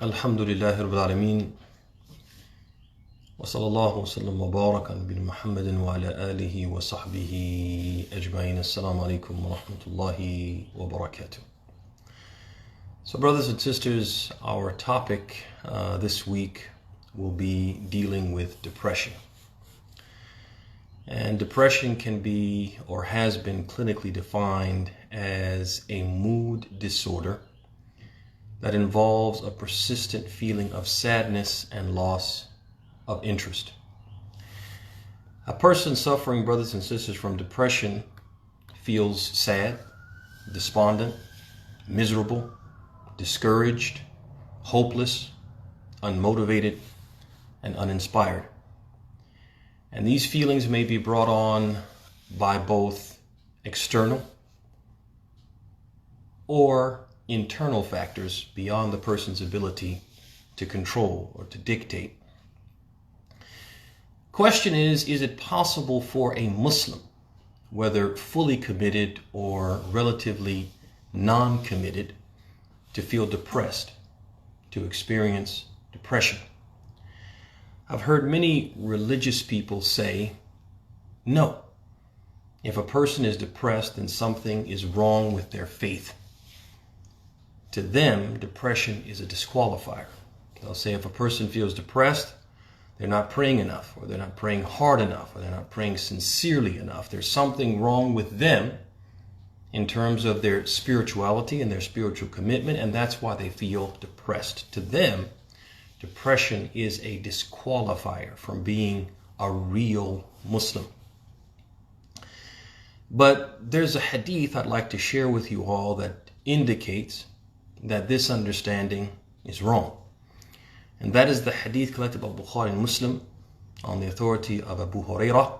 Alhamdulillahi Rabbil Alameen. Wa sallallahu wa sallam wa baraka ala nabiyyina Muhammadin wa ala alihi wa sahbihi ajma'in. Assalamu alaikum wa rahmatullahi wa barakatuh. So brothers and sisters, our topic this week will be dealing with depression. And depression can be or has been clinically defined as a mood disorder that involves a persistent feeling of sadness and loss of interest. A person suffering, brothers and sisters, from depression feels sad, despondent, miserable, discouraged, hopeless, unmotivated, and uninspired. And these feelings may be brought on by both external or internal factors beyond the person's ability to control or to dictate. Question is it possible for a Muslim, whether fully committed or relatively non-committed, to feel depressed, to experience depression? I've heard many religious people say, no, if a person is depressed, then something is wrong with their faith. To them, depression is a disqualifier. They'll say if a person feels depressed, they're not praying enough, or they're not praying hard enough, or they're not praying sincerely enough. There's something wrong with them in terms of their spirituality and their spiritual commitment, and that's why they feel depressed. To them, depression is a disqualifier from being a real Muslim. But there's a hadith I'd like to share with you all that indicates that this understanding is wrong. And that is the hadith collected by Bukhari and Muslim on the authority of Abu Hurairah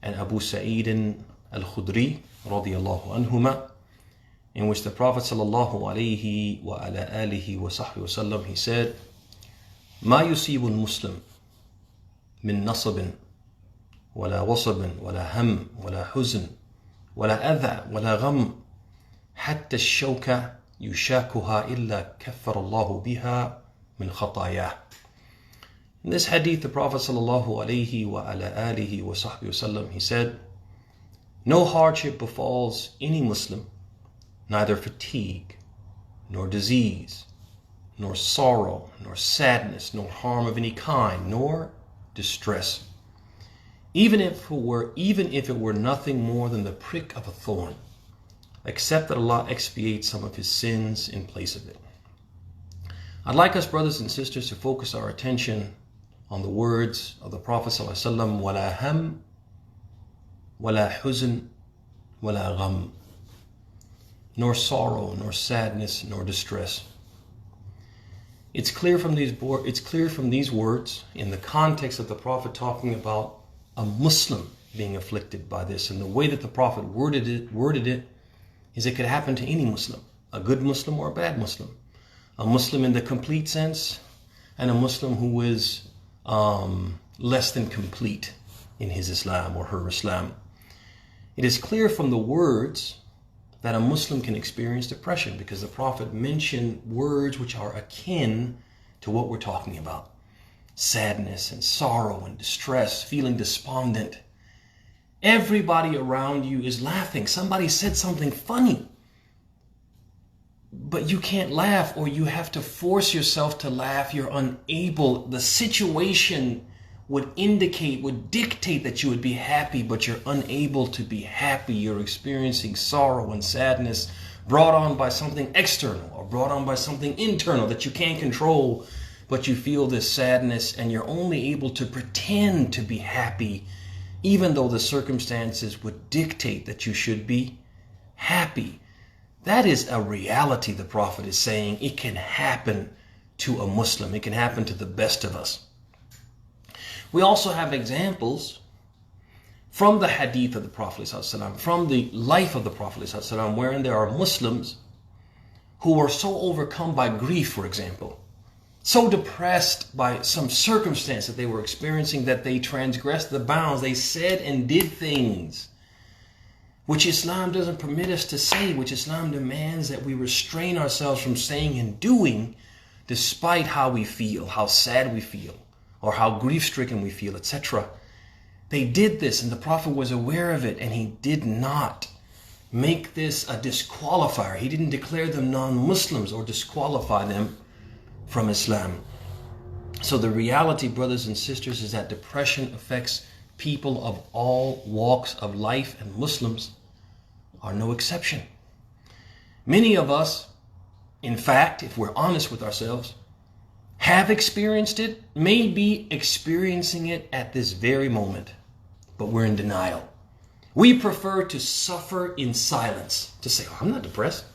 and Abu Sa'id al-Khudri radiyallahu anhuma, in which the Prophet sallallahu alayhi wa ala alihi wa sahbihi wa sallam, he said, ما يصيب المسلم من نصب ولا وصب ولا هم ولا حزن ولا أذى ولا غم حتى الشوكة يشاكها إلا كفر الله بها من خطاياه. In this hadith, the Prophet sallallahu alayhi wa ala alihi wa sahbihi wa sallam, he said, no hardship befalls any Muslim, neither fatigue, nor disease, nor sorrow, nor sadness, nor harm of any kind, nor distress, even if it were nothing more than the prick of a thorn, except that Allah expiates some of his sins in place of it. I'd like us, brothers and sisters, to focus our attention on the words of the Prophet ﷺ, وَلَا هَمْ وَلَا حُزْن وَلَا غَمْ, nor sorrow, nor sadness, nor distress. It's clear from these words, in the context of the Prophet talking about a Muslim being afflicted by this, and the way that the Prophet worded it is it could happen to any Muslim, a good Muslim or a bad Muslim, a Muslim in the complete sense, and a Muslim who is less than complete in his Islam or her Islam. It is clear from the words that a Muslim can experience depression, because the Prophet mentioned words which are akin to what we're talking about. Sadness and sorrow and distress, feeling despondent. Everybody around you is laughing. Somebody said something funny, but you can't laugh, or you have to force yourself to laugh. You're unable. The situation would dictate that you would be happy, but you're unable to be happy. You're experiencing sorrow and sadness brought on by something external or brought on by something internal that you can't control, but you feel this sadness and you're only able to pretend to be happy, even though the circumstances would dictate that you should be happy. That is a reality. The Prophet is saying it can happen to a Muslim. It can happen to the best of us. We also have examples from the hadith of the Prophet ﷺ, from the life of the Prophet ﷺ, wherein there are Muslims who were so overcome by grief, for example, so depressed by some circumstance that they were experiencing that they transgressed the bounds. They said and did things which Islam doesn't permit us to say, which Islam demands that we restrain ourselves from saying and doing, despite how we feel, how sad we feel, or how grief-stricken we feel, etc. They did this, and the Prophet was aware of it, and he did not make this a disqualifier. He didn't declare them non-Muslims or disqualify them from Islam. So the reality, brothers and sisters, is that depression affects people of all walks of life, and Muslims are no exception. Many of us, in fact, if we're honest with ourselves, have experienced it, may be experiencing it at this very moment, but we're in denial. We prefer to suffer in silence, to say, oh, I'm not depressed.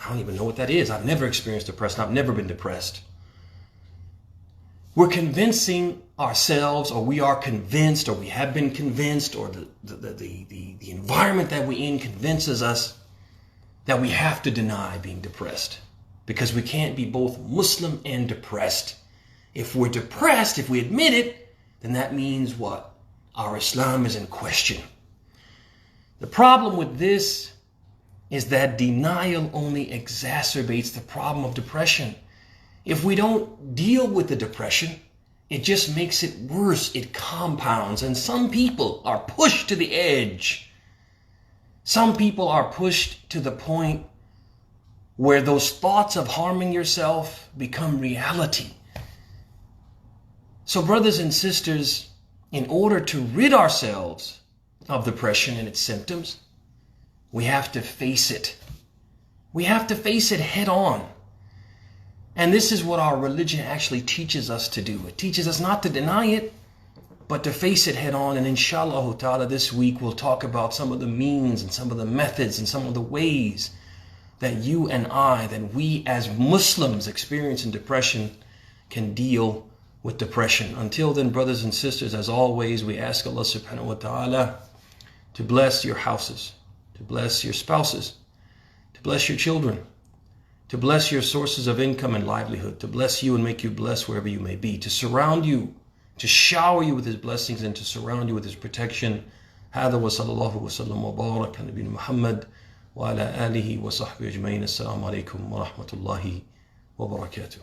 I don't even know what that is. I've never experienced depression. I've never been depressed. We're convincing ourselves, or we are convinced, or we have been convinced, or the environment that we're in convinces us that we have to deny being depressed, because we can't be both Muslim and depressed. If we're depressed, if we admit it, then that means what? Our Islam is in question. The problem with this is that denial only exacerbates the problem of depression. If we don't deal with the depression, it just makes it worse. It compounds, and some people are pushed to the edge. Some people are pushed to the point where those thoughts of harming yourself become reality. So brothers and sisters, in order to rid ourselves of depression and its symptoms, we have to face it. We have to face it head on. And this is what our religion actually teaches us to do. It teaches us not to deny it, but to face it head on. And inshallah ta'ala, this week we'll talk about some of the means and some of the methods and some of the ways that you and I, that we as Muslims experiencing depression, can deal with depression. Until then, brothers and sisters, as always, we ask Allah subhanahu wa ta'ala to bless your houses, to bless your spouses, to bless your children, to bless your sources of income and livelihood, to bless you and make you blessed wherever you may be, to surround you, to shower you with His blessings, and to surround you with His protection. هذا وصلى الله وسلم وبارك على نبينا محمد وعلى آله وصحبه أجمعين. السلام عليكم ورحمة الله وبركاته.